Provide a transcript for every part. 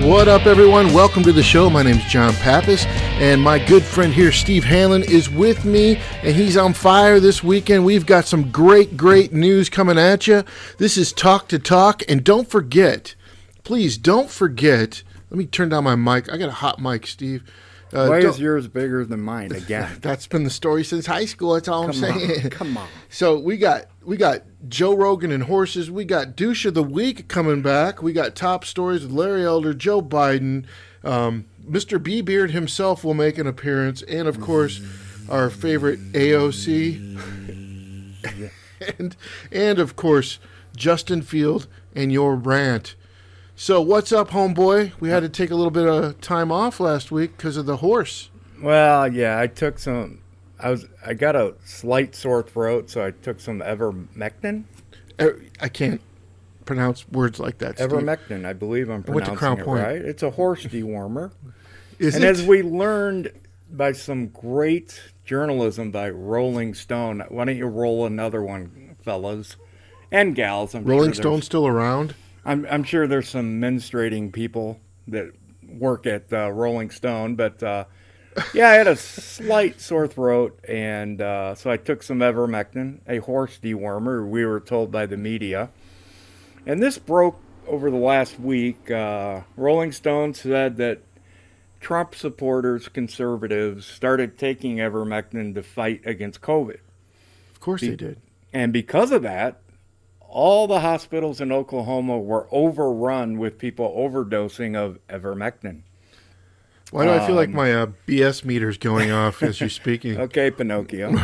What up, everyone? Welcome to the show. My name's John Pappas, and my good friend here, Steve Hanlon, is with me, and he's on fire this weekend. We've got some great news coming at you. This is Talk to Talk, and don't forget, please don't forget, let me turn down my mic. I got a hot mic, Steve. Why is yours bigger than mine again? That's been the story since high school. That's all I'm saying. Come on. So we got Joe Rogan and Horses. We got Douche of the Week coming back. We got top stories with Larry Elder, Joe Biden. Mr. B Beard himself will make an appearance, and of course, our favorite AOC, and of course, Justin Field and your rant. So what's up, homeboy? We had to take a little bit of time off last week because of the horse. Well, yeah, I took some. I got a slight sore throat, so I took some ivermectin. I can't pronounce words like that, Steve. Ivermectin, I believe I'm pronouncing it right. It's a horse dewormer. As we learned by some great journalism by Rolling Stone, why don't you roll another one, fellas and gals? Rolling Stone's still around? I'm sure there's some menstruating people that work at Rolling Stone, but yeah, I had a slight sore throat, and so I took some ivermectin, a horse dewormer, we were told by the media. And this broke over the last week. Rolling Stone said that Trump supporters, conservatives, started taking ivermectin to fight against COVID. Of course they did. And because of that, all the hospitals in Oklahoma were overrun with people overdosing of ivermectin. Why do I feel like my BS meter's going off as you're speaking? Okay, Pinocchio.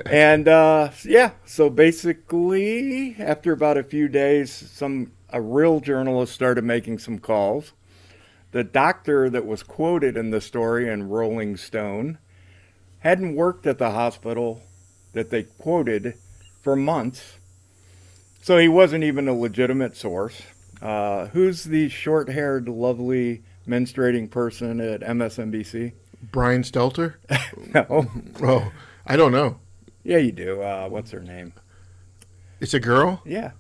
And yeah, so basically, after about a few days, a real journalist started making some calls. The doctor that was quoted in the story in Rolling Stone hadn't worked at the hospital that they quoted for months. So he wasn't even a legitimate source. Who's the short-haired, lovely, menstruating person at MSNBC? Brian Stelter? No. Oh, I don't know. Yeah, you do. What's her name? It's a girl? Yeah.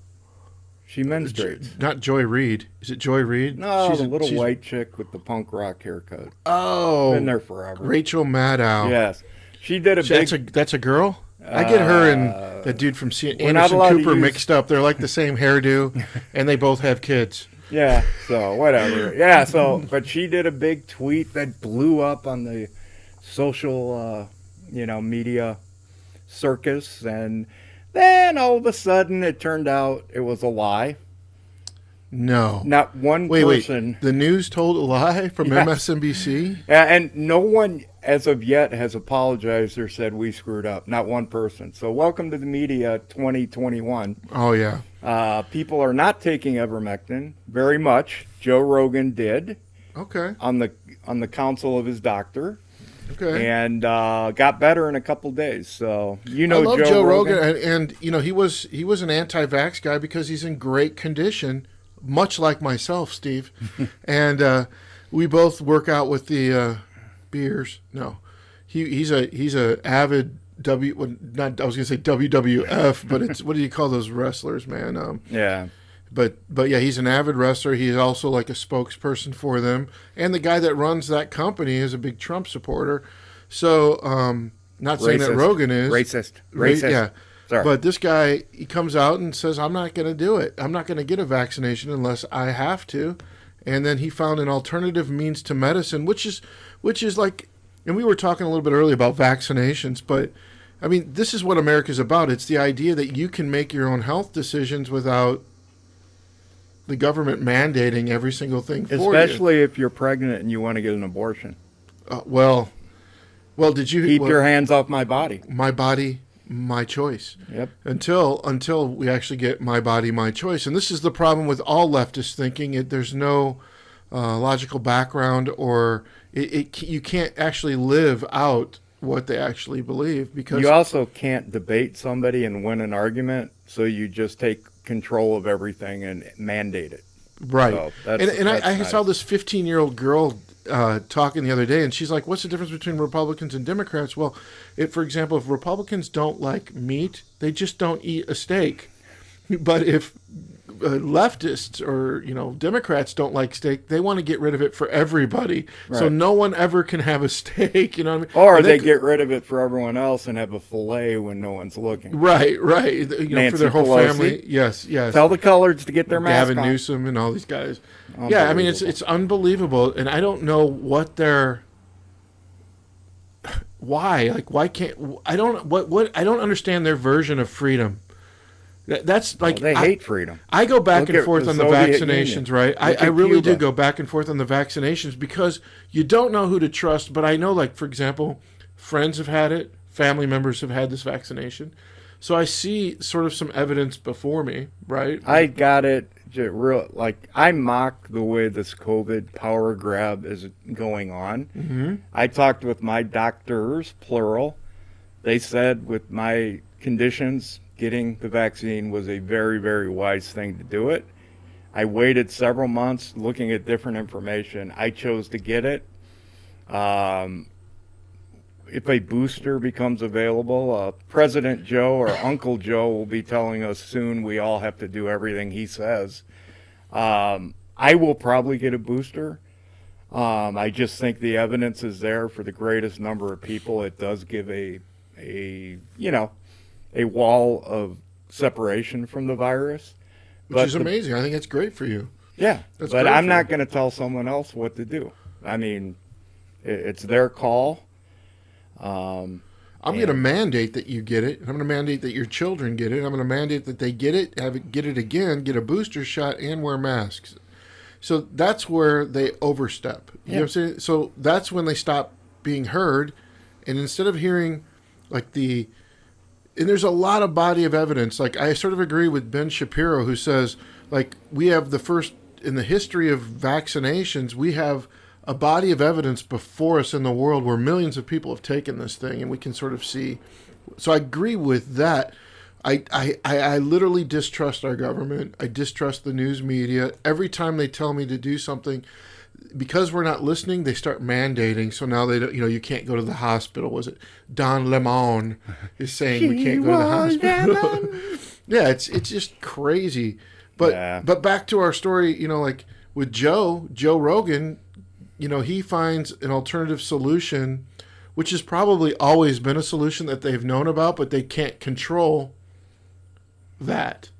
She menstruates. Not Joy Reid. Is it Joy Reid? No, she's the white chick with the punk rock haircut. Oh. Been there forever. Rachel Maddow. Yes. She did a big... That's a girl? I get her and the dude from Anderson Cooper mixed up. They're like the same hairdo, and they both have kids. Yeah, so whatever. Yeah, so, but she did a big tweet that blew up on the social, media circus, and then all of a sudden it turned out it was a lie. No. Not one person. Wait. The news told a lie from MSNBC? And no one, as of yet, has apologized or said we screwed up. Not one person. So welcome to the media 2021. Oh, yeah. People are not taking ivermectin very much. Joe Rogan did. Okay. On the counsel of his doctor. Okay. And got better in a couple days. So I love Joe Rogan, and he was an anti-vax guy because he's in great condition. Much like myself, Steve, and we both work out with the beers. No, he's a avid I was gonna say WWF, but it's what do you call those wrestlers, man? Yeah. But yeah, he's an avid wrestler. He's also like a spokesperson for them, and the guy that runs that company is a big Trump supporter. So, not saying that Rogan is racist. Yeah. Sorry. But this guy, he comes out and says, I'm not going to do it. I'm not going to get a vaccination unless I have to. And then he found an alternative means to medicine, which is like, and we were talking a little bit earlier about vaccinations, but I mean, this is what America's about. It's the idea that you can make your own health decisions without the government mandating every single thing for you. Especially if you're pregnant and you want to get an abortion. Well, did you keep your hands off my body? My body, my choice. Yep. Until we actually get my body, my choice. And this is the problem with all leftist thinking. There's no logical background, or you can't actually live out what they actually believe, because you also can't debate somebody and win an argument. So you just take control of everything and mandate it. Right. So I saw this 15-year-old girl talking the other day, and she's like, what's the difference between Republicans and Democrats? Well, for example, if Republicans don't like meat, they just don't eat a steak. But if leftists or Democrats don't like steak. They want to get rid of it for everybody, so Right. no one ever can have a steak. You know what I mean? Or And they get rid of it for everyone else and have a fillet when no one's looking. right. Nancy For their whole Pelosi. family. Yes. Tell the coloreds to get their mask Gavin on. Newsom and all these guys. Yeah, I mean it's unbelievable, and I don't know what they're. Why? Like, why can't I don't what I don't understand their version of freedom. That's like They hate freedom. I go back Look and at forth the on the Soviet vaccinations, Union. right? Look I at really do Cuba. go back and forth on the vaccinations because you don't know who to trust. But I know, like, for example, friends have had it, family members have had this vaccination. So I see sort of some evidence before me, right? I got it. I mock the way this COVID power grab is going on. Mm-hmm. I talked with my doctors, plural. They said with my conditions, getting the vaccine was a very, very wise thing to do it. I waited several months looking at different information. I chose to get it. If a booster becomes available, President Joe or Uncle Joe will be telling us soon we all have to do everything he says. I will probably get a booster. I just think the evidence is there for the greatest number of people. It does give a wall of separation from the virus. Which is amazing. I think it's great for you. Yeah, That's but great I'm for not you. going to tell someone else what to do. I mean, it's their call. I'm going to mandate that you get it. I'm going to mandate that your children get it. I'm going to mandate that they get it, get it again, get a booster shot, and wear masks. So that's where they overstep. You know what I'm saying? So that's when they stop being heard. And instead of hearing and there's a lot of body of evidence. Like, I sort of agree with Ben Shapiro, who says, like, we have the first, in the history of vaccinations, we have a body of evidence before us in the world where millions of people have taken this thing, and we can sort of see. So I agree with that. I literally distrust our government. I distrust the news media. Every time they tell me to do something, because we're not listening, they start mandating. So now they don't, you can't go to the hospital. Was it Don Lemon is saying we can't go to the hospital? Yeah, it's just crazy. But back to our story, like with Joe Rogan, he finds an alternative solution, which has probably always been a solution that they've known about, but they can't control that.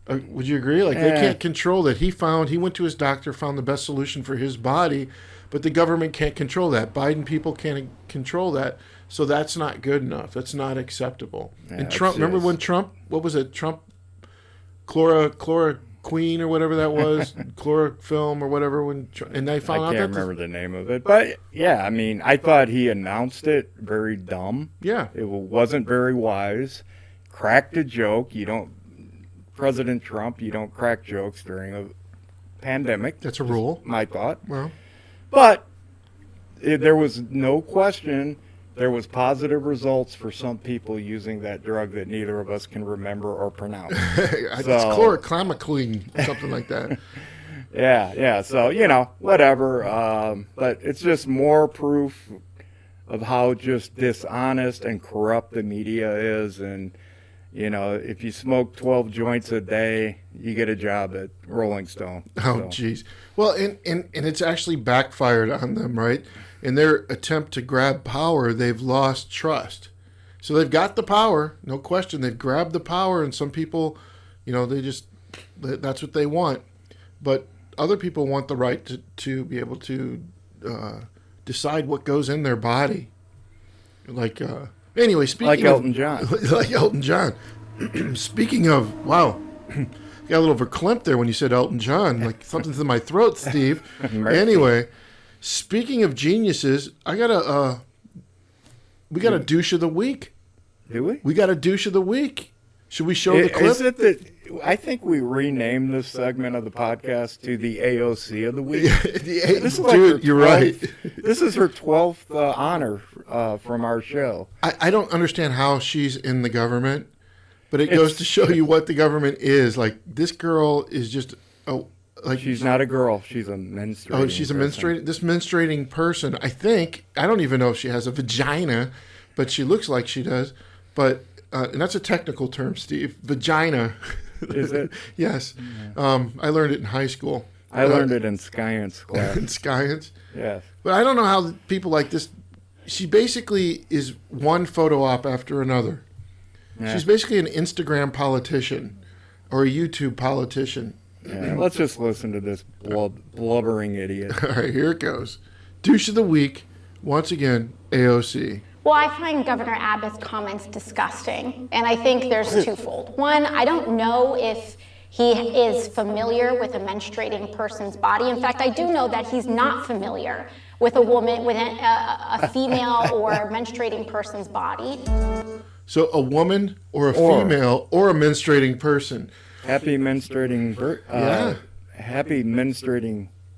Would you agree? Like, they can't control that. He went to his doctor, found the best solution for his body, but the government can't control that. Biden people can't control that. So that's not good enough. That's not acceptable. Yeah, and Trump, remember when Trump, what was it? Trump, chloroquine or whatever that was, chlorofilm or whatever, and they found out I can't remember the name of it. But, yeah, I mean, I thought he announced it very dumb. Yeah. It wasn't very wise. Cracked a joke. President Trump, you don't crack jokes during a pandemic. That's a rule. My thought. Well, But there was no question there was positive results for some people using that drug that neither of us can remember or pronounce. it's chloroclamacline, something like that. Yeah. So, whatever. But it's just more proof of how just dishonest and corrupt the media is. And, if you smoke 12 joints a day, you get a job at Rolling Stone. Oh, jeez. Well, and it's actually backfired on them, right? In their attempt to grab power, they've lost trust. So they've got the power, no question. They've grabbed the power, and some people, that's what they want. But other people want the right to be able to decide what goes in their body. Anyway, speaking like of Elton John. like Elton John. Speaking of, wow, got a little verklempt there when you said Elton John, like something's in my throat, Steve. Anyway, speaking of geniuses, we got a douche of the week. Do we? We got a douche of the week. Should we show the clip? Is it that I think we renamed this segment of the podcast to the AOC of the week? This is like Dude, you're right. This is her 12th honor from our show. I don't understand how she's in the government, but it goes to show you what the government is. Like, this girl is just she's not a girl. She's a menstruating. Oh, she's a menstruating person. I don't even know if she has a vagina, but she looks like she does. But and that's a technical term, Steve. Vagina. Is it? Yes. I learned it in high school. I learned it in science class. In science? Yes. But I don't know how people like this. She basically is one photo op after another. Yeah. She's basically an Instagram politician or a YouTube politician. Yeah, let's just listen to this blubbering idiot. All right, here it goes. Douche of the week, once again, AOC. Well, I find Governor Abbott's comments disgusting, and I think there's twofold. One, I don't know if he is familiar with a menstruating person's body. In fact, I do know that he's not familiar with a woman, with a female or a menstruating person's body. So a woman or a female or a menstruating person. Happy menstruating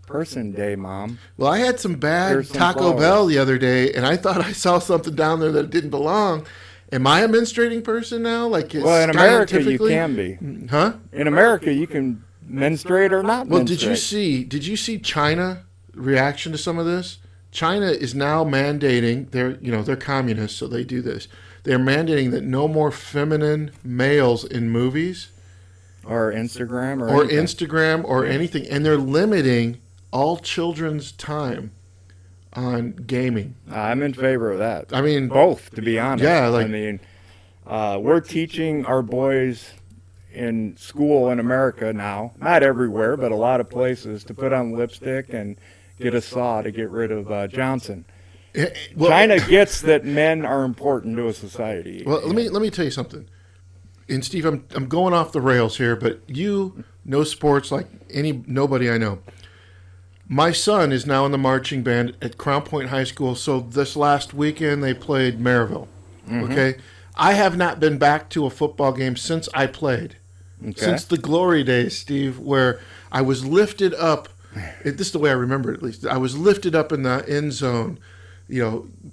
person day, Mom. Well, I had some bad Taco Bell the other day, and I thought I saw something down there that didn't belong. Am I a menstruating person now? Like, well, in America you can be. Huh? In America you can menstruate or not. Well, menstruate. did you see China reaction to some of this? China is now mandating, they're communists, so they do this. They're mandating that no more feminine males in movies. Or Instagram or anything. And they're limiting all children's time on gaming. I'm in favor of that. I mean, both, to be honest. Yeah, we're teaching our boys in school in America now, not everywhere, but a lot of places, to put on lipstick and get a saw to get rid of Johnson. Well, China gets that men are important to a society. Well, let me tell you something. And Steve, I'm going off the rails here, but you know sports like nobody I know. My son is now in the marching band at Crown Point High School. So this last weekend they played Maryville. Mm-hmm. Okay, I have not been back to a football game since I played. Okay. Since the glory days, Steve, where I was lifted up. This is the way I remember it, at least. I was lifted up in the end zone,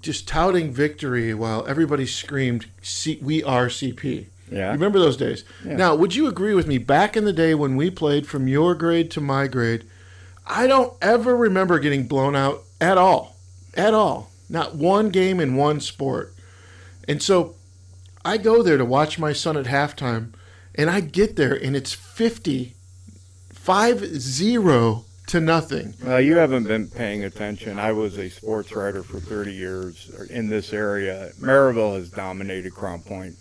just touting victory while everybody screamed, "We are CP." Yeah. Remember those days? Yeah. Now, would you agree with me, back in the day when we played from your grade to my grade, I don't ever remember getting blown out at all. At all. Not one game in one sport. And so I go there to watch my son at halftime, and I get there, and it's 5-0 to nothing. Well, you haven't been paying attention. I was a sports writer for 30 years in this area. Maryville has dominated Crown Point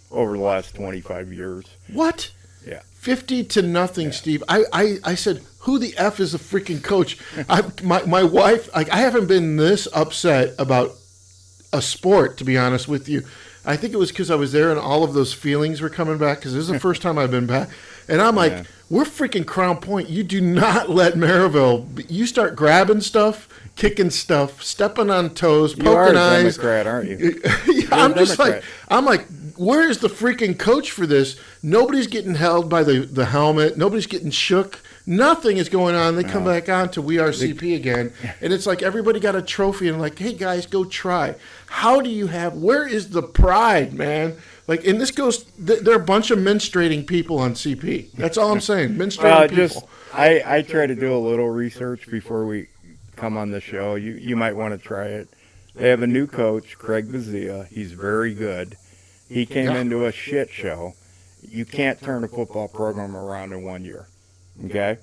over the last 25 years. What? Yeah. 50-0, yeah. Steve. I said, who the F is the freaking coach? My wife, I haven't been this upset about a sport, to be honest with you. I think it was because I was there and all of those feelings were coming back, because this is the first time I've been back. And I'm like, we're freaking Crown Point. You do not let Maryville. You start grabbing stuff, kicking stuff, stepping on toes, poking eyes. You are a Democrat, aren't you? Yeah, I'm like, where is the freaking coach for this? Nobody's getting held by the helmet. Nobody's getting shook. Nothing is going on. They come back on to We Are CP again. And it's like everybody got a trophy and like, hey, guys, go try. Where is the pride, man? Like, and this goes, there are a bunch of menstruating people on CP. That's all I'm saying. Menstruating people. I try to do a little research before we come on the show. You might want to try it. They have a new coach, Craig Bazia. He's very good. He came into a shit show. You can't turn a football program around in 1 year. Okay?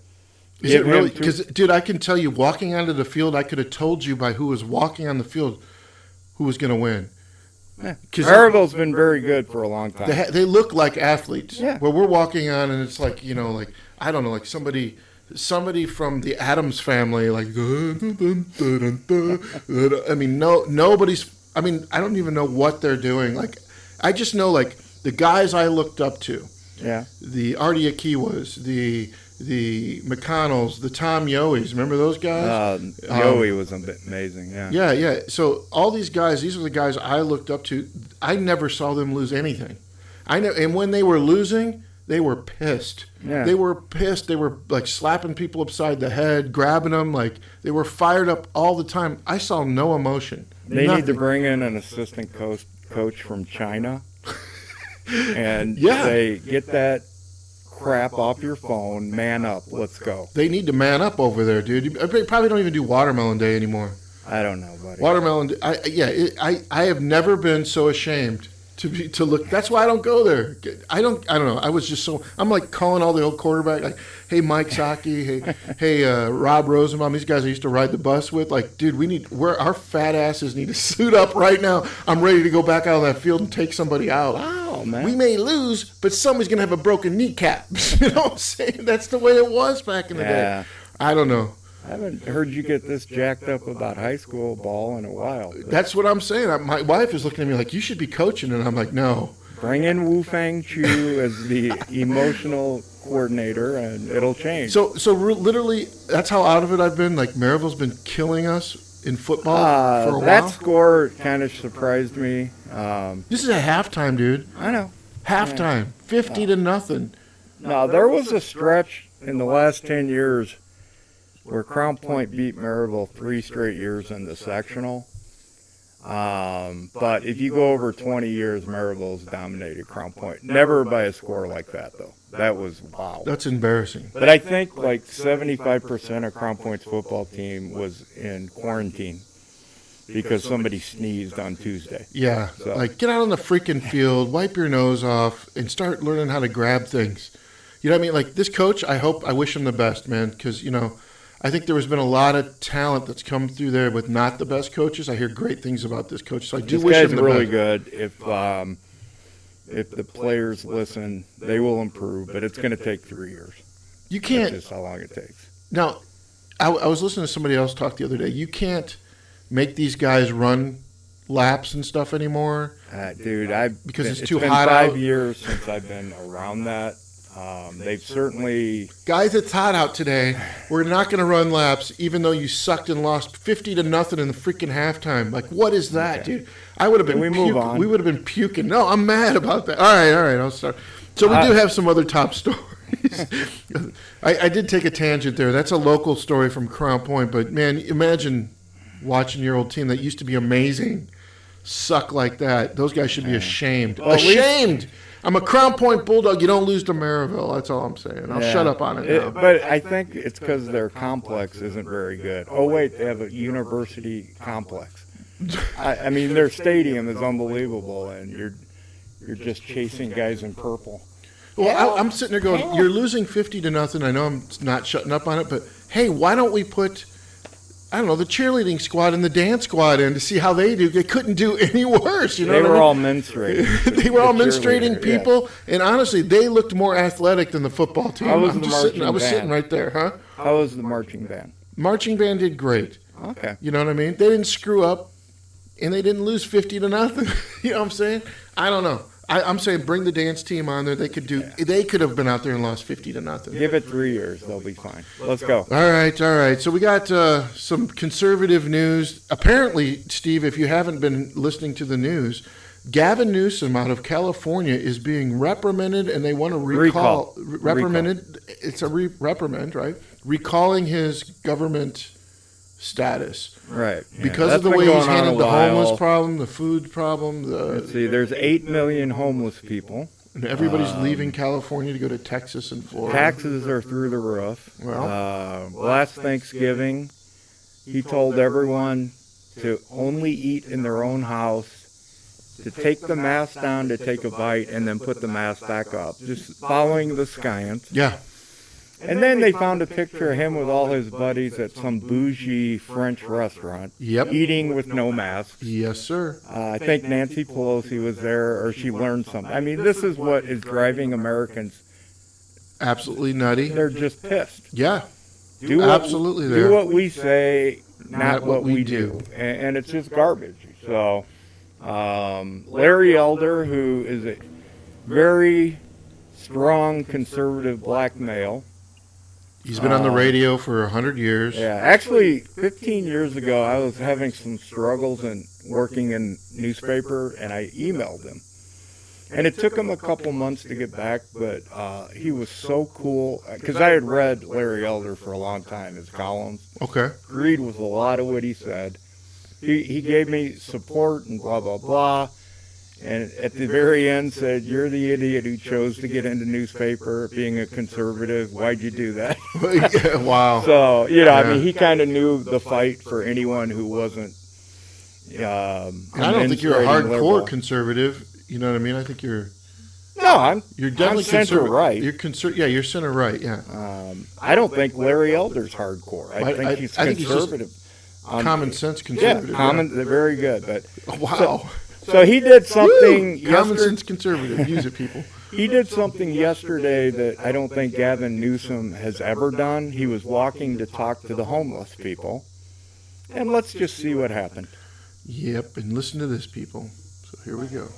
Is it really? Because, dude, I can tell you, walking onto the field, I could have told you by who was walking on the field who was going to win. Maryville's been very good for a long time. They look like athletes. Yeah. Where we're walking on, and it's like, I don't know, like somebody from the Addams family, like, I mean, nobody's, I mean, I don't even know what they're doing. Like, I just know, like, the guys I looked up to, the Artie Akiwas, the McConnells, the Tom Yoes, remember those guys? Yoe was amazing, yeah. Yeah. So all these guys, these are the guys I looked up to. I never saw them lose anything. And when they were losing, they were pissed. Yeah. They were pissed. They were like slapping people upside the head, grabbing them. Like, they were fired up all the time. I saw no emotion. They need to bring in an assistant coach from China and say, get that crap off your phone, man up, let's go. They need to man up over there, dude. They probably don't even do Watermelon Day anymore. I don't know, buddy. Watermelon Day, I have never been so ashamed to look. That's why I don't go there. I don't know. I was just I'm like calling all the old quarterback, like, hey, Mike Saki, hey, Rob Rosenbaum, these guys I used to ride the bus with. Like, dude, our fat asses need to suit up right now. I'm ready to go back out on that field and take somebody out. Wow, man. We may lose, but somebody's going to have a broken kneecap. You know what I'm saying? That's the way it was back in the day. I don't know. I haven't heard you get this jacked up about high school ball in a while. That's what I'm saying. My wife is looking at me like, you should be coaching, and I'm like, no. Bring in Wu Fang Chu as the emotional coordinator, and it'll change. So literally, that's how out of it I've been. Like, Maryville's been killing us in football for a while. That score kind of surprised me. This is a halftime, dude. I know. Halftime, 50-0. No, there was a stretch in the last 10 years where Crown Point beat Maryville 3 straight years in the sectional. But if you go over 20 years, Maryville's dominated Crown Point. Never by a score like that, though. That was wow. That's embarrassing. But I think like 75% of Crown Point's football team was in quarantine because somebody sneezed on Tuesday. Yeah, so. Like, get out on the freaking field, wipe your nose off, and start learning how to grab things. You know what I mean? Like, this coach, I wish him the best, man, because, you know, I think there has been a lot of talent that's come through there with not the best coaches. I hear great things about this coach, so I do wish him the best. This guy's really good. If the players listen, they will improve, but it's going to take 3 years. You can't. That's just how long it takes. Now, I was listening to somebody else talk the other day. You can't make these guys run laps and stuff anymore, dude. Because it's too hot out. It's been 5 years since I've been around that. They've certainly... Guys, it's hot out today. We're not going to run laps, even though you sucked and lost 50-0 in the freaking halftime. Like, what is that, dude? I would have been move on? We would have been puking. No, I'm mad about that. All right, I'll start. So we do have some other top stories. I did take a tangent there. That's a local story from Crown Point, but, man, imagine watching your old team that used to be amazing suck like that. Those guys should be ashamed. Well, ashamed! I'm a Crown Point Bulldog. You don't lose to Maryville. That's all I'm saying. I'll shut up on it now. But I think it's because their complex isn't very good. Oh, wait, they have a university complex. I mean, their stadium is unbelievable, and you're just chasing guys in purple. Well, I'm sitting there going, you're losing 50-0. I know I'm not shutting up on it, but, hey, why don't we put, I don't know, the cheerleading squad and the dance squad in to see how they do? They couldn't do any worse. You know, they were all menstruating. They were all menstruating people, and honestly, they looked more athletic than the football team. I was sitting right there, huh? How was the marching band? Marching band did great. Okay. You know what I mean? They didn't screw up, and they didn't lose 50-0. You know what I'm saying? I don't know. I'm saying bring the dance team on there. They could have been out there and lost 50-0. Give it 3 years. They'll be fine. Let's go. All right. So we got some conservative news. Apparently, Steve, if you haven't been listening to the news, Gavin Newsom out of California is being reprimanded, and they want to recall. Reprimanded. It's a reprimand, right? Recalling his government status. Right. Because of the way he's handled the homeless problem, the food problem. Let's see, there's 8 million homeless people. And everybody's leaving California to go to Texas and Florida. Taxes are through the roof. Well, last Thanksgiving, he told everyone to only eat in their own house, to take the mask down, to take a bite, and then put the mask back up. Just following the science. Yeah. And then they found a picture of him with all his buddies at some bougie French restaurant, eating with no mask. Yes, sir. I think Nancy Pelosi was there, or she learned something. I mean, this is what is driving Americans absolutely nutty. They're just pissed. Yeah, do what we say, not what we do. And it's just garbage. So Larry Elder, who is a very strong conservative black male, he's been on the radio for 100 years. Yeah, actually, 15 years ago, I was having some struggles and working in newspaper, and I emailed him. And it took him a couple months to get back, but he was so cool. Because I had read Larry Elder for a long time, his columns. Okay. Agreed with a lot of what he said. He gave me support and blah, blah, blah. And at the very end said, "You're the idiot who chose to get into newspaper, being a conservative. Why'd you do that?" Wow. So, I mean, he kind of knew the fight for anyone who wasn't I don't think you're a hardcore conservative. You know what I mean? I think you're No, definitely I'm center conservative. right. You're center right. Yeah. I don't think Larry Elder's hardcore. I think he's I think he's just conservative. common sense conservative. Yeah, they're very good. But Wow. so he did something Common yesterday. sense conservative. Use it, people. He did something yesterday that I don't think Gavin Newsom has ever done. He was walking to talk to the homeless people. And let's just see what happened. Yep, and listen to this, people. So here we go.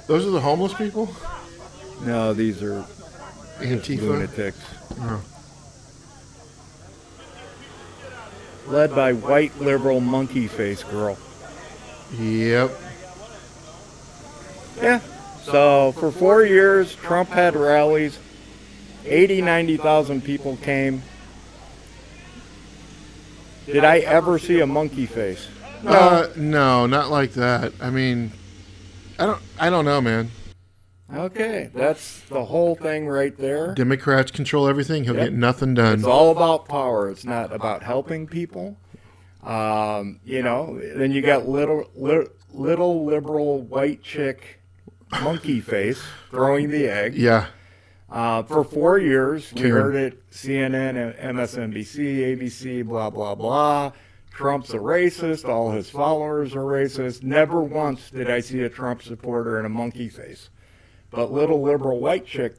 Those are the homeless people? No, these are Antifa? lunatics. Oh. Led by white liberal monkey face girl. Yep. Yeah. So for 4 years, Trump had rallies. 90,000 people came. Did I ever see a monkey face? No, not like that. I mean, I don't know, man. Okay, that's the whole thing right there. Democrats control everything. He'll Yep. get nothing done. It's all about power. It's not about helping people. Then you got little liberal white chick monkey face throwing the egg. Yeah. For 4 years, we Karen. heard it, CNN, MSNBC, ABC, blah, blah, blah. Trump's a racist. All his followers are racist. Never once did I see a Trump supporter in a monkey face. But little liberal white chick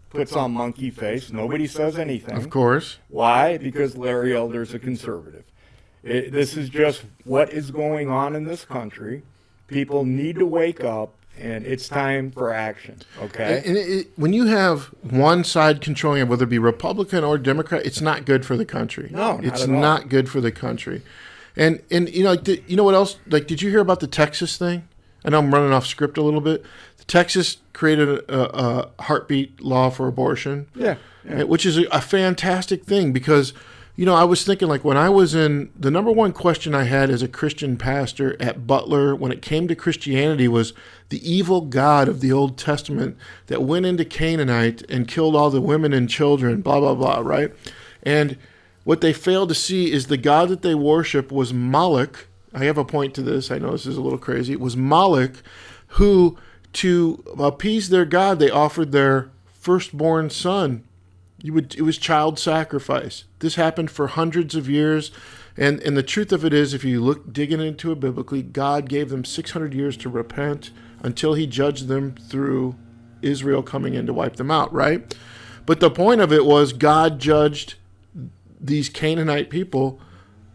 puts on monkey face. Nobody says anything. Of course. Why? Because Larry Elder's a conservative. This is just what is going on in this country. People need to wake up, and it's time for action. Okay? And when you have one side controlling it, whether it be Republican or Democrat, it's not good for the country. No, not it's at all. not good for the country. And you know what else? Like, did you hear about the Texas thing? I know I'm running off script a little bit. Texas created a heartbeat law for abortion. Yeah. Which is a fantastic thing because, I was thinking, like, when I was in, the number one question I had as a Christian pastor at Butler when it came to Christianity was the evil God of the Old Testament that went into Canaanite and killed all the women and children, blah, blah, blah, right? And what they failed to see is the God that they worship was Moloch. I have a point to this. I know this is a little crazy. It was Moloch who, to appease their God, they offered their firstborn son. It was child sacrifice. This happened for hundreds of years. And the truth of it is, if you look digging into it biblically, God gave them 600 years to repent until he judged them through Israel coming in to wipe them out, right? But the point of it was God judged these Canaanite people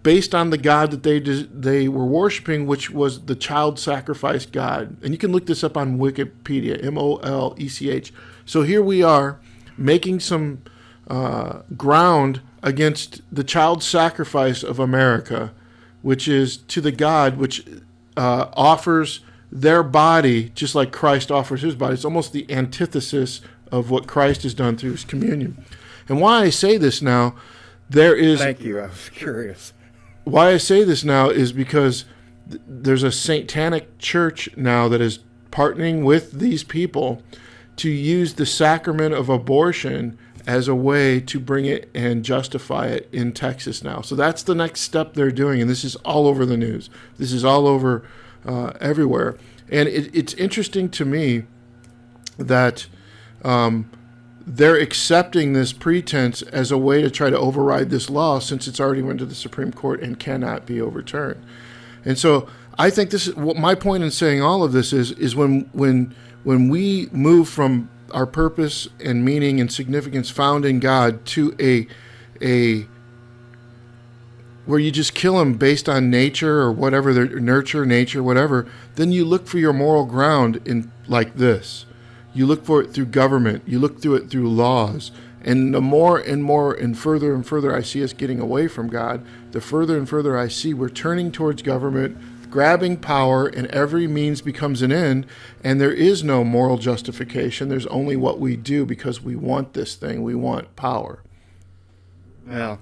based on the God that they were worshiping, which was the child sacrifice God. And you can look this up on Wikipedia, Molech. So here we are making some ground against the child sacrifice of America, which is to the God which offers their body just like Christ offers his body. It's almost the antithesis of what Christ has done through his communion. And why I say this now, Thank you. I was curious. Why I say this now is because there's a satanic church now that is partnering with these people to use the sacrament of abortion as a way to bring it and justify it in Texas now. So that's the next step they're doing, and this is all over the news. This is all over everywhere. And it's interesting to me that they're accepting this pretense as a way to try to override this law since it's already went to the Supreme Court and cannot be overturned. And so I think this is what my point in saying all of this is when we move from our purpose and meaning and significance found in God to a where you just kill them based on nature or whatever, their nurture, nature, whatever, then you look for your moral ground in like this. You look for it through government. You look through it through laws. And the more and further I see us getting away from God, the further and further I see we're turning towards government, grabbing power, and every means becomes an end, and there is no moral justification. There's only what we do because we want this thing. We want power. Now,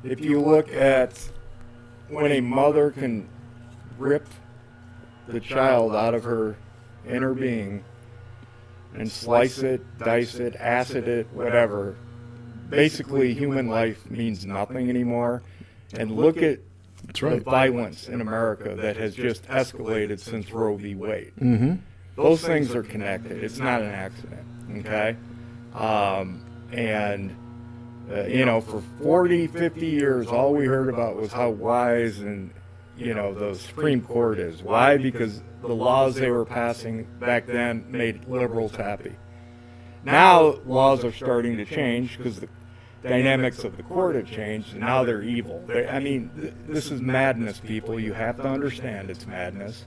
if you look at when a mother can rip the child out of her inner being and slice it, dice it, acid it, whatever, basically human life means nothing anymore. And look at the violence in America that has just escalated since Roe v. Wade. Mm-hmm. Those things are connected. It's not an accident, okay? For 40, 50 years, all we heard about was how wise and, the Supreme Court is. Why? Because the laws they were passing back then made liberals happy. Now laws are starting to change because the dynamics of the court have changed, and now they're evil. This is madness, people. You have to understand it's madness.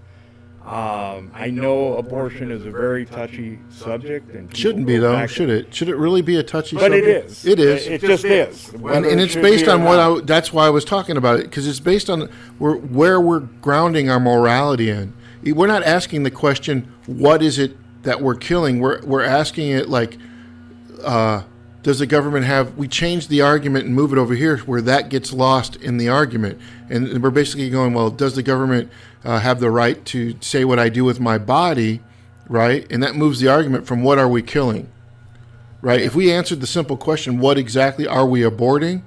I know abortion is a very touchy subject, and shouldn't be though, should it? Should it really be a touchy subject? But it is. It is. It just is. And it's based on that's why I was talking about it, because it's based on where we're grounding our morality in. We're not asking the question, what is it that we're killing? We're asking it like, does the government have? We change the argument and move it over here where that gets lost in the argument, and we're basically going, well, does the government have the right to say what I do with my body, right? And that moves the argument from what are we killing, right? If we answered the simple question, what exactly are we aborting?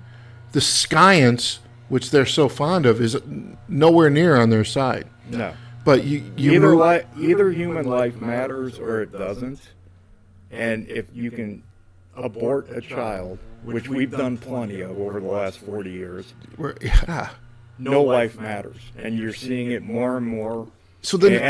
The science, which they're so fond of, is nowhere near on their side. No. But you either human life matters or it doesn't, and if you can abort a child, which we've done plenty of over the last 40 years, no life matters, and you're seeing it more and more. So then,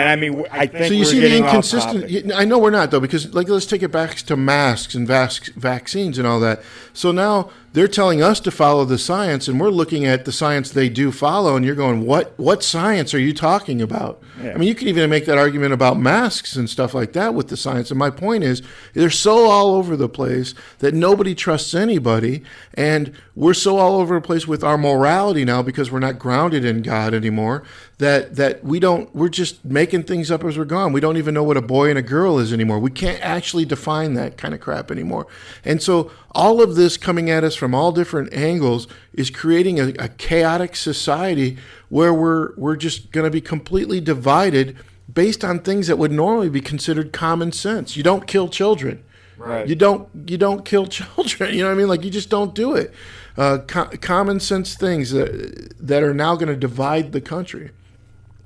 I think so you see the inconsistent. I know we're not though, because let's take it back to masks and vaccines and all that. So now they're telling us to follow the science, and we're looking at the science they do follow, and you're going, what science are you talking about? Yeah. You can even make that argument about masks and stuff like that with the science. And my point is, they're so all over the place that nobody trusts anybody, and we're so all over the place with our morality now because we're not grounded in God anymore. That we're just making things up as we're going. We don't even know what a boy and a girl is anymore. We can't actually define that kind of crap anymore. And so all of this coming at us from all different angles is creating a chaotic society where we're just going to be completely divided based on things that would normally be considered common sense. You don't kill children. Right. You don't kill children. You know what I mean? Like, you just don't do it. Common sense things that are now going to divide the country.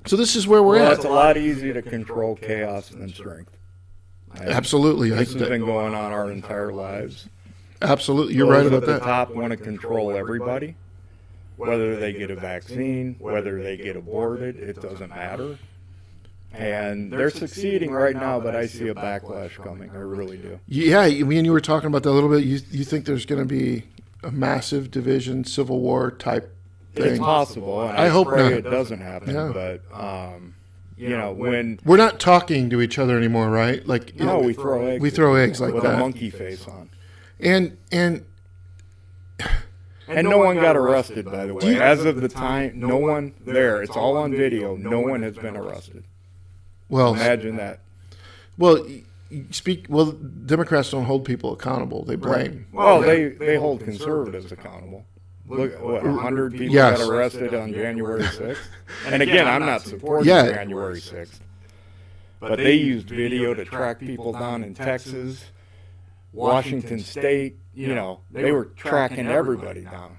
So this is where we're at. It's a lot easier to control chaos than strength. Absolutely. This has been going on our entire lives. Absolutely. You're right about that. Those at the top want to control everybody, whether they get a vaccine, whether they get aborted, it doesn't matter. And they're succeeding right now, but I see a backlash coming. I really do. Yeah, you were talking about that a little bit. You think there's going to be a massive division, civil war type thing? It's possible. And I hope not. It doesn't happen. Yeah. But when we're not talking to each other anymore, right? Like, no, we throw eggs. We throw eggs like with that with a monkey face on. And no one got arrested, by the way. As of the time, no one there. It's all on video. No one has been arrested. Well, imagine that. Well, Democrats don't hold people accountable. They blame. Well, they hold conservatives accountable. Look, 100 people got arrested on January 6th. And again, I'm not supporting January 6th. But they used video to track people down in Texas, Washington State. They were tracking everybody down.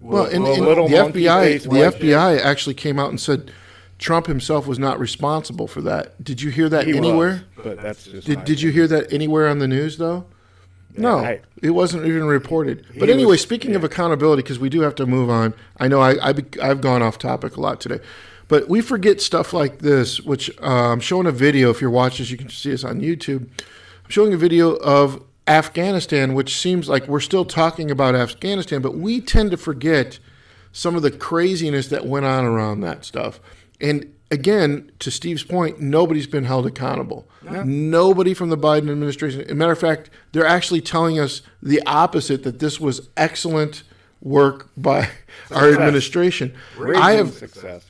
Well, and the FBI actually came out and said Trump himself was not responsible for that. Did you hear that anywhere? But that's just did you hear that anywhere on the news though? No, it wasn't even reported. But anyway, speaking of accountability, because we do have to move on. I know I've gone off topic a lot today, but we forget stuff like this. Which I'm showing a video. If you're watching this, you can see us on YouTube. I'm showing a video of Afghanistan, which seems like we're still talking about Afghanistan, but we tend to forget some of the craziness that went on around that stuff. And again, to Steve's point, nobody's been held accountable. No. Nobody from the Biden administration. As a matter of fact, they're actually telling us the opposite, that this was excellent work by our administration. I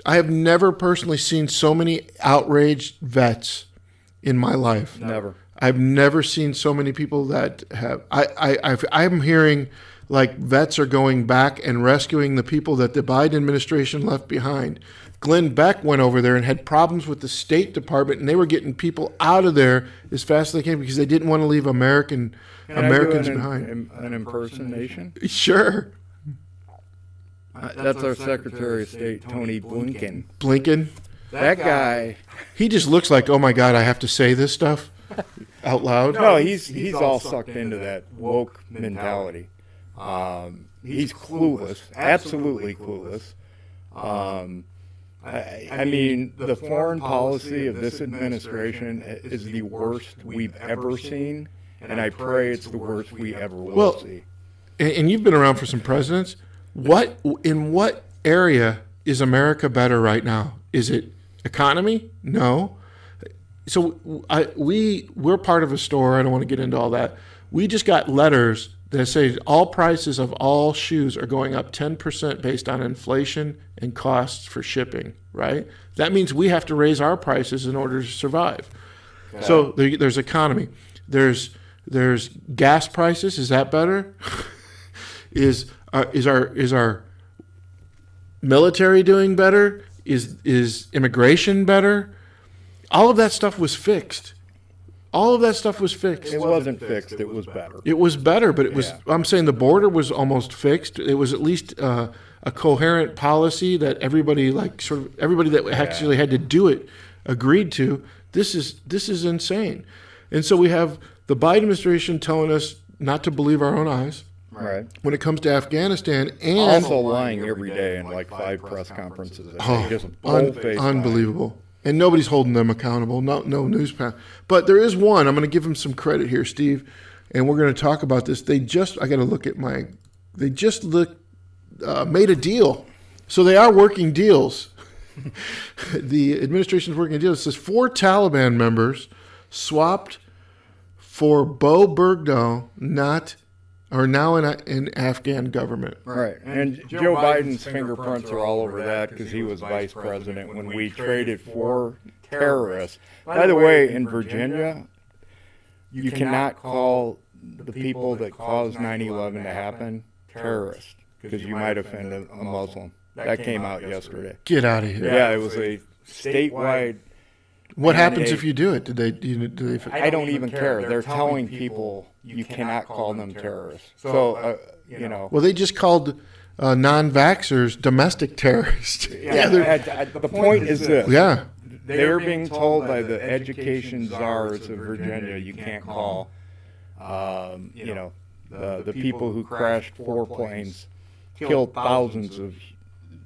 have never personally seen so many outraged vets in my life. Never. I've never seen so many people that have. I'm hearing like vets are going back and rescuing the people that the Biden administration left behind. Glenn Beck went over there and had problems with the State Department, and they were getting people out of there as fast as they can because they didn't want to leave Americans behind. An impersonation? Sure. That's our Secretary of State, Tony Blinken. Blinken? That guy. He just looks like, oh my God, I have to say this stuff out loud. No, he's all sucked into that woke mentality. He's clueless, absolutely clueless. I mean, the foreign policy of this administration is the worst we've ever seen, and I pray it's the worst we ever will see. And you've been around for some presidents. In what area is America better right now? Is it economy? No. So we're part of a store. I don't want to get into all that. We just got letters that say all prices of all shoes are going up 10% based on inflation and costs for shipping, right? That means we have to raise our prices in order to survive. Okay. So there's economy. There's gas prices. Is that better? Is our military doing better? Is immigration better? All of that stuff was fixed. It wasn't fixed. It was better. It was better, but it was. Yeah. I'm saying the border was almost fixed. It was at least a coherent policy that everybody that actually had to do it agreed to. This is insane, and so we have the Biden administration telling us not to believe our own eyes. Right. When it comes to Afghanistan, and also lying every day in like 5 press conferences. Just unbelievable. Lying. And nobody's holding them accountable. No news panel. But there is one. I'm going to give them some credit here, Steve, and we're going to talk about this. They just made a deal. So they are working deals. The administration's working deals. It says 4 Taliban members swapped for Bo Bergdahl, now in Afghan government. Right. And Joe Biden's fingerprints are all over that because he was vice president when we traded for terrorists. By the way, in Virginia, you cannot call the people that caused 9/11 to happen terrorists because you might offend a Muslim. That came out yesterday. Get out of here. Yeah, it was a statewide. What happens if you do it? I don't even care. They're telling people you cannot call them terrorists. So, Well, they just called non-vaxxers domestic terrorists. The point is this. Yeah. They're being told by the education czars of Virginia you can't call, the people who crashed 4 planes, killed thousands of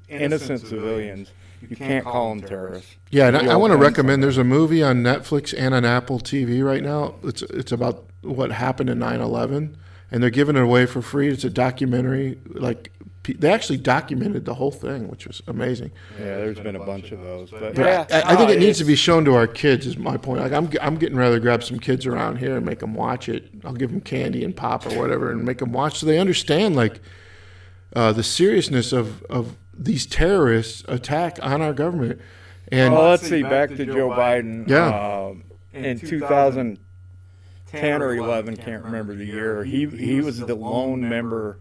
innocent civilians. You can't call them terrorists. Yeah, and I want to recommend. There's a movie on Netflix and on Apple TV right now. It's about what happened in 9/11, and they're giving it away for free. It's a documentary. Like they actually documented the whole thing, which was amazing. Yeah, there's been a bunch of those. But I think it needs to be shown to our kids. Is my point. Like I'm getting ready to grab some kids around here and make them watch it. I'll give them candy and pop or whatever, and make them watch so they understand the seriousness of these terrorists' attack on our government. And let's see, back to Joe Biden. Yeah. In 2010 or 11, can't remember the year, he was the lone member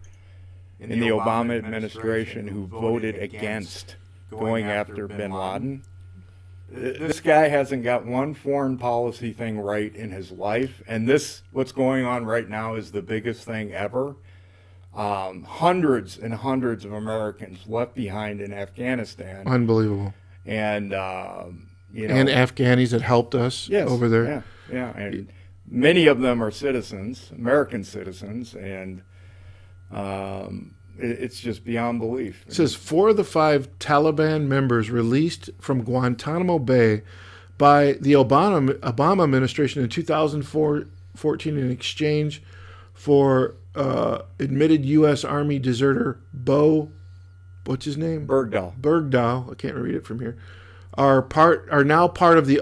in the Obama administration who voted against going after bin Laden. This guy hasn't got one foreign policy thing right in his life, and what's going on right now is the biggest thing ever. Hundreds and hundreds of Americans left behind in Afghanistan. Unbelievable. And and Afghanis that helped us over there. Yeah. And many of them are citizens, American citizens, and it's just beyond belief. It says 4 of the 5 Taliban members released from Guantanamo Bay by the Obama administration in 2014 in exchange for admitted U.S. Army deserter Bo, what's his name? Bergdahl. I can't read it from here. are now part of the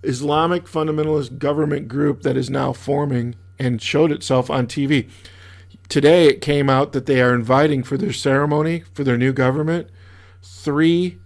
Islamic fundamentalist government group that is now forming and showed itself on TV. Today it came out that they are inviting for their ceremony for their new government three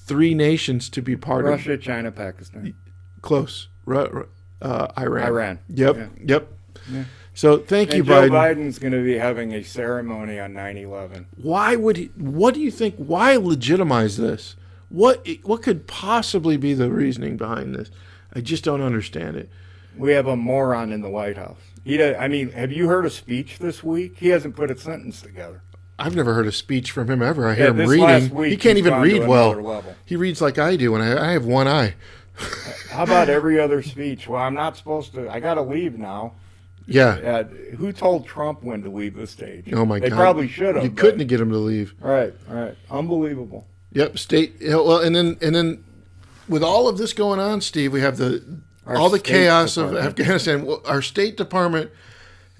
nations to be part of. Russia, China, Pakistan. Close. Iran. Iran. Yep. Yeah. Yep. Yeah. So thank you, Joe Biden. Biden's going to be having a ceremony on 9/11. Why would he? What do you think? Why legitimize this? What could possibly be the reasoning behind this? I just don't understand it. We have a moron in the White House. Have you heard a speech this week? He hasn't put a sentence together. I've never heard a speech from him ever. I hear him this last reading. week He can't he's even gone to read another well. level. He reads like I do, and I have one eye. How about every other speech? Well, I'm not supposed to. I got to leave now. Yeah. Who told Trump when to leave the stage? Oh my God. They probably should have. You couldn't get him to leave. Right. Unbelievable. Yep. Well, and then with all of this going on, Steve, we have all the chaos of Afghanistan. Our State Department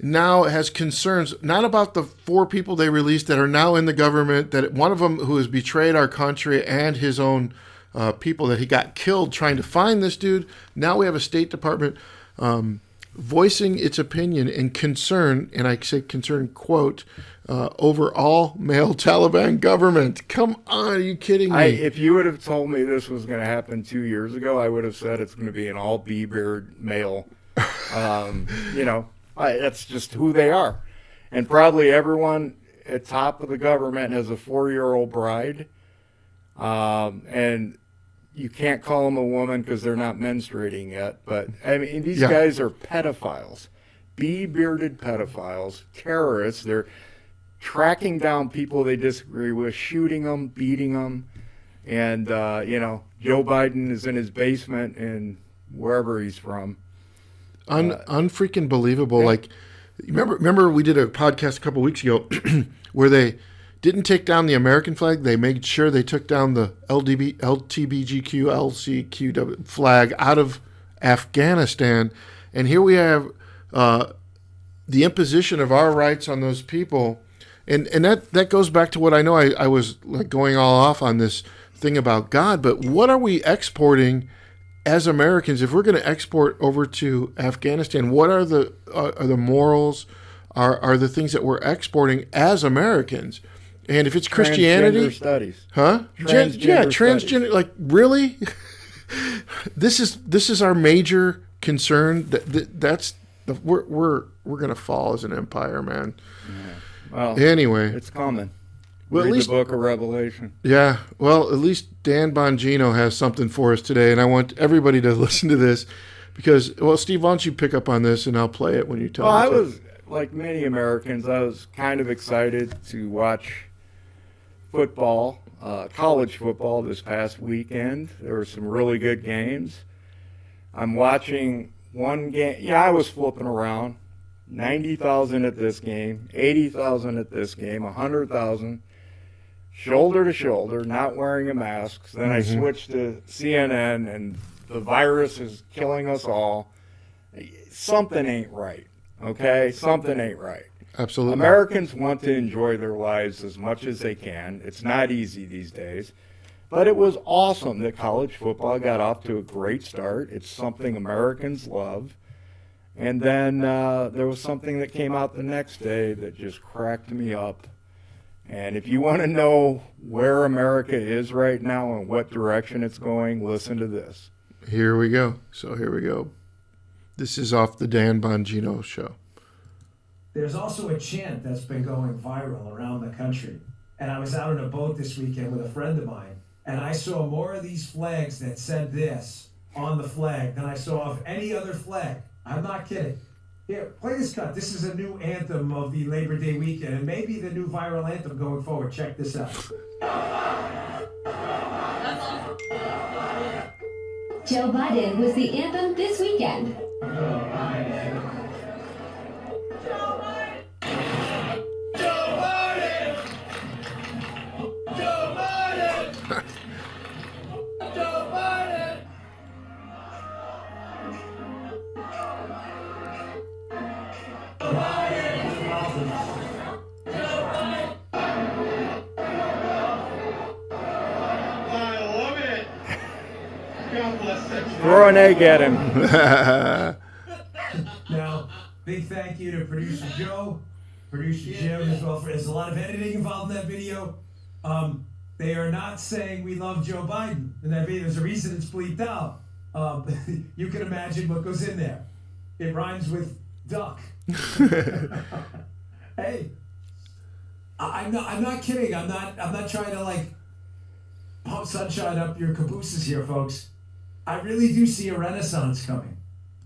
now has concerns not about the 4 people they released that are now in the government. That one of them who has betrayed our country and his own people, that he got killed trying to find this dude. Now we have a State Department voicing its opinion and concern, and I say concern, quote, over all male Taliban government. Come on, are you kidding me? If you would have told me this was going to happen 2 years ago, I would have said it's going to be an all B-beard male. That's just who they are. And probably everyone at top of the government has a 4-year-old bride. And you can't call them a woman because they're not menstruating yet. But, these guys are pedophiles, B-bearded pedophiles, terrorists. They're tracking down people they disagree with, shooting them, beating them. And, Joe Biden is in his basement in wherever he's from. Unfreaking believable. Yeah. Like, remember we did a podcast a couple weeks ago where they didn't take down the American flag. They made sure they took down the LGBTQ, LCQW flag out of Afghanistan. And here we have the imposition of our rights on those people. And that goes back to what I know. I was like going all off on this thing about God, but what are we exporting as Americans? If we're going to export over to Afghanistan, what are the morals, are the things that we're exporting as Americans? And if it's Christianity, Transgender studies. huh? Transgender. Studies. Like, really? This is our major concern. We're gonna fall as an empire, man. Yeah. Well, anyway, it's coming. Well, Read at least the Book of Revelation. Yeah. Well, at least Dan Bongino has something for us today, and I want everybody to listen to this because, well, Steve, why don't you pick up on this and I'll play it when you tell me. I was, like many Americans, I was kind of excited to watch football, college football this past weekend. There were some really good games. I'm watching one game. Yeah, I was flipping around. 90,000 at this game, 80,000 at this game, 100,000, shoulder to shoulder, not wearing a mask. Then I switched to CNN, and the virus is killing us all. Something ain't right, okay? Something ain't right. Absolutely. Americans want to enjoy their lives as much as they can. It's not easy these days. But it was awesome that college football got off to a great start. It's something Americans love. And then there was something that came out the next day that just cracked me up. And if you want to know where America is right now and what direction it's going, listen to this. Here we go. So here we go. This is off the Dan Bongino show. There's also a chant that's been going viral around the country. And I was out on a boat this weekend with a friend of mine, and I saw more of these flags that said this on the flag than I saw of any other flag. I'm not kidding. Here, play this cut. This is a new anthem of the Labor Day weekend, and maybe the new viral anthem going forward. Check this out. Joe Biden was the anthem this weekend. Throw an egg at him. Now, big thank you to producer Joe, producer Jim as well. There's a lot of editing involved in that video. They are not saying we love Joe Biden in that video. There's a reason it's bleeped out. You can imagine what goes in there. It rhymes with duck. Hey, I'm not kidding. I'm not trying to like pump sunshine up your cabooses here, folks. I really do see a renaissance coming.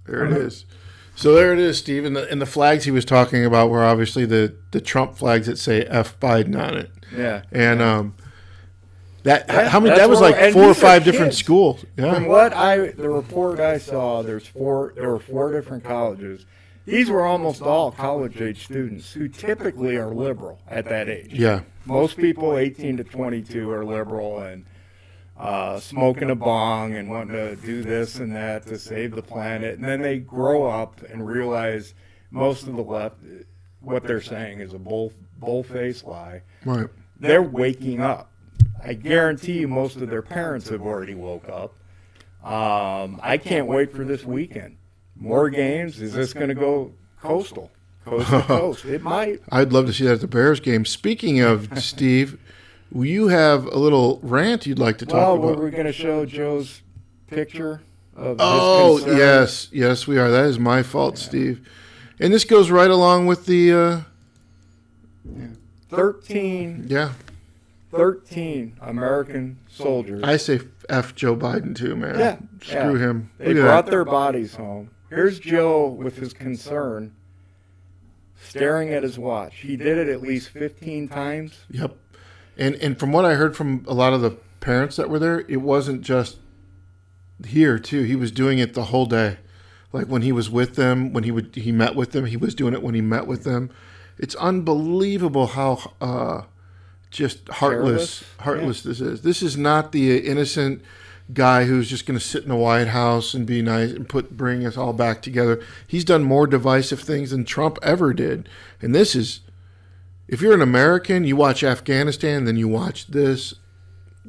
There it is. So there it is, Steve. And the flags he was talking about were obviously the Trump flags that say F Biden on it. Yeah. And how many? That was like 4 or 5 different schools. Yeah. From the report I saw, there were 4 different colleges. These were almost all college-age students who typically are liberal at that age. Yeah. Most people 18 to 22 are liberal and smoking a bong and wanting to do this and that to save the planet. And then they grow up and realize most of the left, what they're saying is a bull-faced lie. Right. They're waking up. I guarantee you most of their parents have already woke up. I can't wait for this weekend. More games. Is this going to go coast to coast? It might. I'd love to see that at the Bears game. Speaking of, Steve, you have a little rant you'd like to talk about. We're going to show Joe's picture of his concern. Yes, we are. That is my fault, Steve. And this goes right along with the 13 American soldiers. I say F Joe Biden too, man. Yeah. Screw him. They brought their bodies home. Here's Joe with his concern, staring at his watch. He did it at least 15 times. Yep. And from what I heard from a lot of the parents that were there, it wasn't just here too. He was doing it the whole day. Like when he was with them, when he met with them, he was doing it when he met with them. It's unbelievable how just heartless this is. This is not the innocent guy who's just going to sit in the White House and be nice and bring us all back together. He's done more divisive things than Trump ever did. And this is, if you're an American, you watch Afghanistan, then you watch this.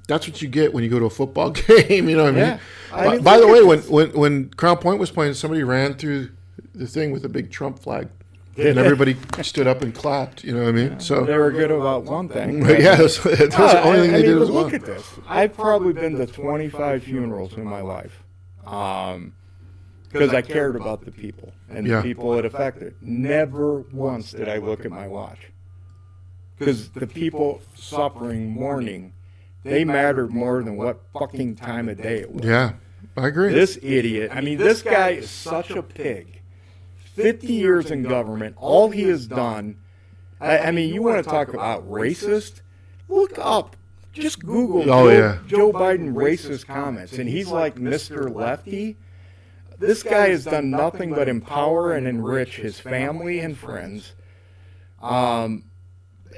That's what you get when you go to a football game. You know what I mean? By the way, when Crown Point was playing, somebody ran through the thing with a big Trump flag. And everybody stood up and clapped, you know what I mean? So they were good about one thing. Yeah, that's the only thing they did as well. Look at this. I've probably been to 25 funerals in my life because I cared about the people and the people it affected. Never once did I look at my watch because the people suffering, mourning, they mattered more than what fucking time of day it was. Yeah, I agree. This idiot, this guy is such a pig. 50 years in government, all he has done, you want to talk about racist? Look up, just Google Joe Biden racist comments, and he's like Mr. Lefty. This guy has done nothing but empower and enrich his family and friends.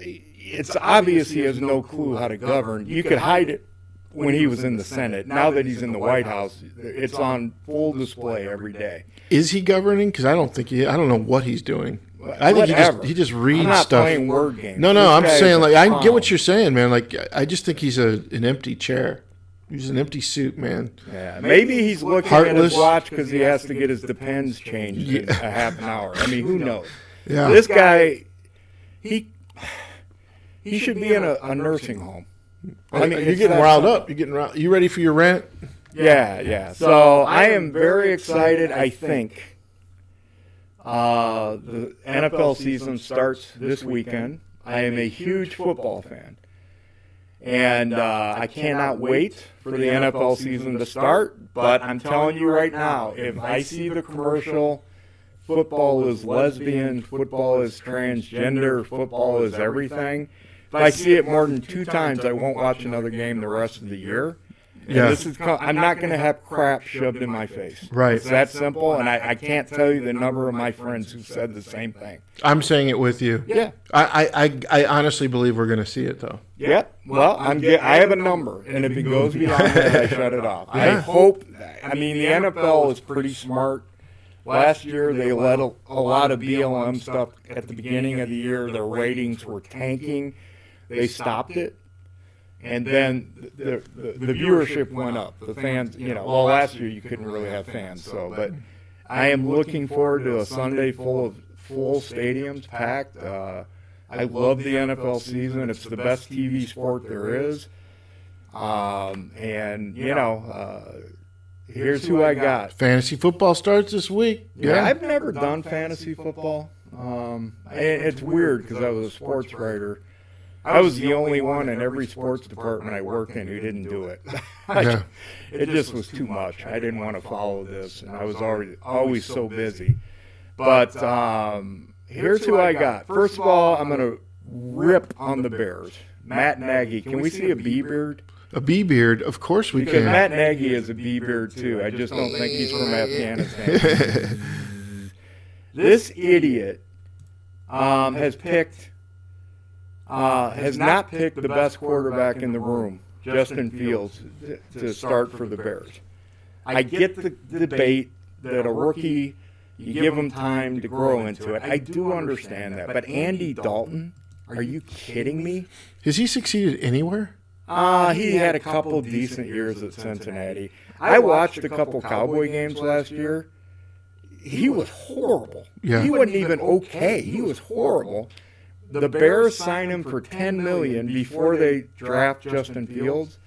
It's obvious he has no clue how to govern. You could hide it when he was in the Senate. Now that he's in the White House, it's on full display every day. Is he governing? Because I don't know what he's doing. I think he just reads I'm not stuff. Playing word games. No, I'm saying I get what you're saying, man. Like I just think he's an empty chair. He's an empty suit, man. Yeah, maybe he's looking at his watch because he has to get his Depends changed in a half an hour. Who knows? Yeah. This guy, he should be in a nursing home. You're getting riled up. You ready for your rant? Yeah. So I am very excited. I think the NFL season starts this weekend. I am a huge football fan. And I cannot wait for the NFL season to start. But I'm telling you right now, if I see the commercial, football is lesbian, football is transgender, football is everything. If I see it more than 2 times, I won't watch another game the rest of the year. Yeah. I'm not going to have crap shoved in my face. Right. It's that simple, and I can't tell you the number of my friends who said the same thing. I'm saying it with you. Yeah. I honestly believe we're going to see it, though. Yeah. Well, I have a number, and if it goes beyond that, I shut it off. I hope. The NFL is pretty smart. Last year, they let a lot of BLM stuff at the beginning of the year. Their ratings were tanking. They stopped it. And then the viewership went up. The fans, well, last year you couldn't really have fans. But I am looking forward to a Sunday full stadiums packed. I love the NFL season. It's the best TV sport there is. Here's who I got. Fantasy football starts this week. Yeah, I've never done fantasy football. It's weird because I was a sports writer. I was the only one in every sports department I worked in who didn't do it. It just was too much. I didn't want to follow this, and I was always so busy. But here's who I got. First of all, I'm going to rip on the Bears. Matt Nagy. Can we see a B-beard? A B-beard? Of course we because can. Matt Nagy is a B-beard, too. I just don't think he's from Afghanistan. This idiot has not picked the best quarterback in the room, Justin Fields, to start for the Bears. I get the debate that a rookie, you give him time to grow into it. I do understand that. But Andy Dalton, are you kidding me? Has he succeeded anywhere? He had a couple decent years at Cincinnati. I watched a couple Cowboy games last year. He was horrible. Yeah. He wasn't even okay. He was horrible. The Bears sign him for $10 million before they draft Justin Fields.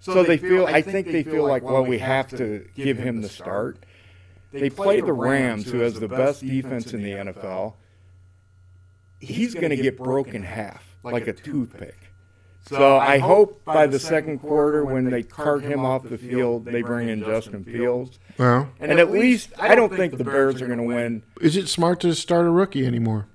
So I think they feel like, well, we have to give him the start. They play the Rams, who has the best defense in the NFL. He's going to get broken in half, like a toothpick. So I hope by the second quarter, when they cart him off the field, they bring in Justin Fields. Well, and at least I don't think the Bears are going to win. Is it smart to start a rookie anymore?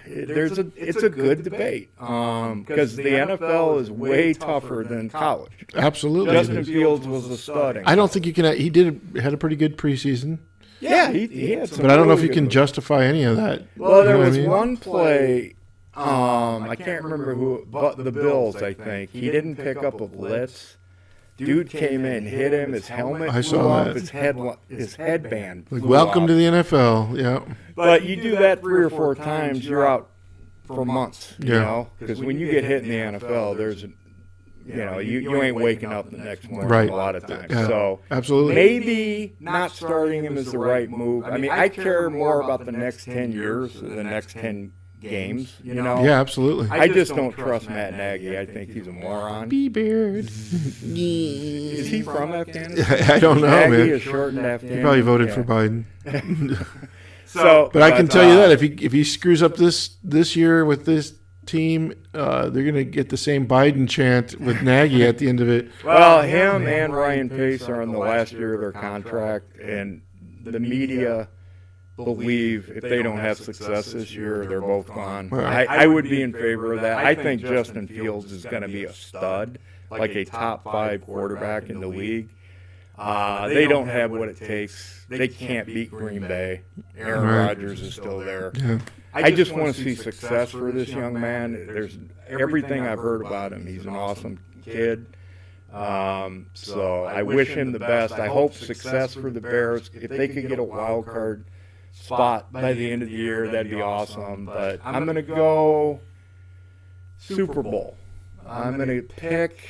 It's a good debate because the NFL is way tougher than college. Absolutely. Justin Fields was a stud. I don't think you can. He had a pretty good preseason. Yeah, he had some. But I don't know if you can justify any of that. Well, there was one play. I can't remember who, but the Bills, I think. He didn't pick up a blitz. Dude came in, hit him, his helmet blew up, his headband blew welcome off. to the NFL, yeah. But you do that 3 or 4 times, you're out for months, you know? Because when you get hit in the NFL, you ain't waking up the next morning a lot of times. Yeah, so absolutely. Maybe not starting him is the right move. I mean, I care more about the next 10 years than the next 10 games, Yeah, absolutely. I just don't trust Matt Nagy. I think he's a moron. B-beard. Is he from Afghanistan? I don't know, Nagy man. is shortened Afghan. He probably voted for Biden. But I can tell you that if he screws up this year with this team, they're going to get the same Biden chant with Nagy at the end of it. Well, him and Ryan Pace are in the last year of their contract, and the media believe if they don't have success this year, they're both gone. I would be in favor of that. I think Justin Fields is going to be a stud, like a top 5 quarterback in the league. They don't have what it takes. They can't beat Green Bay. Aaron Rodgers is still there. Yeah. I just want to see success for this young man. There's everything I've heard about him. He's an awesome kid. So I wish him the best. I hope success for the Bears. If they could get a wild card spot by the end of the year, that'd be awesome. But I'm going to go Super Bowl. I'm going to pick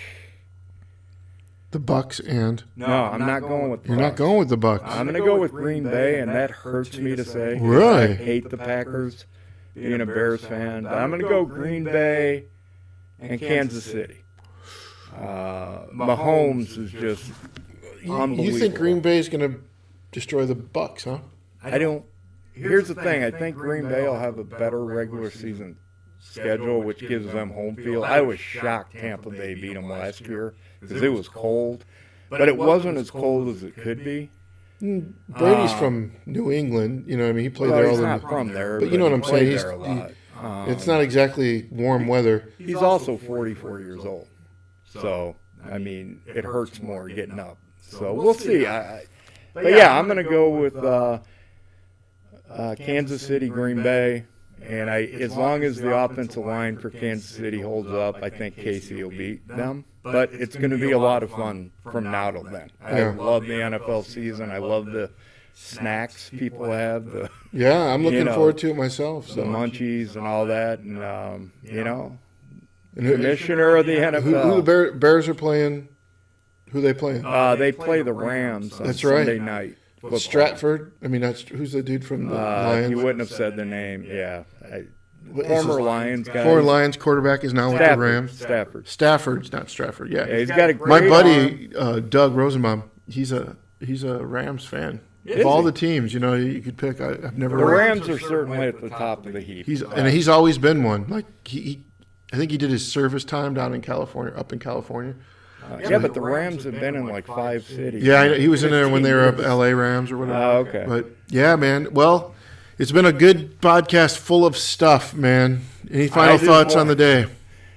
The Bucks and no, I'm not going with the you're Bucs. not going with the Bucks. I'm going to go with Green Bay, and that hurts me to say. Really? I hate the Packers, being a Bears fan. But I'm going to go Green Bay and Kansas City. Mahomes is just unbelievable. You think Green Bay is going to destroy the Bucks, huh? I don't. Here's the thing. I think Green Bay will have a better regular season schedule, which gives them home field. I was shocked Tampa Bay beat them last year because it was cold, but it wasn't as cold as it could be. Brady's from New England. You know what I mean? He played there all He's the not from there, but you know what I'm saying? He's there a lot. It's not exactly warm weather. He's also 44 years old. So, I mean, it hurts more getting up. So, we'll see. But yeah, I'm going to go with Kansas City, Green Bay. And as long as the offensive line for Kansas City holds up, I think KC will beat them. But it's going to be a lot of fun from now till then. I love the NFL season. I love the snacks people have. I'm looking forward to it myself. The munchies and all that. And, commissioner of the Who NFL. the Bears are playing? Who they playing? They play the Rams on That's right. Sunday night. football. Stratford. I mean, who's the dude from the Lions? You wouldn't have said the name. Yeah. What is Former his- Lions guy. Former Lions quarterback is now with the Rams. Stafford's not Stratford. Yeah, Yeah, he's got a my great buddy Doug Rosenbaum. He's a Rams fan. Is Of all he? the teams, you could pick. I've never. The Rams are certainly at the top of the heap. He's always been one. Like I think he did his service time down in California, up in California. Yeah, but the Rams have been in like 5 cities. Yeah, I know. He was in there when they were up LA Rams or whatever. Oh, okay. But yeah, man. Well, it's been a good podcast full of stuff, man. Any final thoughts on the day?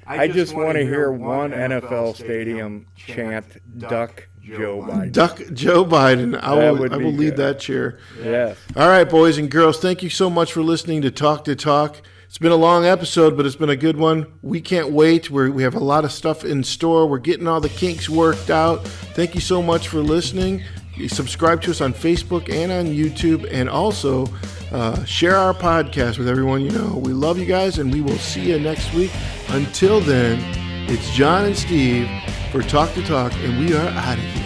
I just want to hear one NFL stadium chant "Duck Joe Biden." Duck Joe Biden. I That will would be lead good. that chair. Yes. All right, boys and girls, thank you so much for listening to Talk. It's been a long episode, but it's been a good one. We can't wait. We have a lot of stuff in store. We're getting all the kinks worked out. Thank you so much for listening. Subscribe to us on Facebook and on YouTube, and also share our podcast with everyone you know. We love you guys, and we will see you next week. Until then, it's John and Steve for Talk, and we are out of here.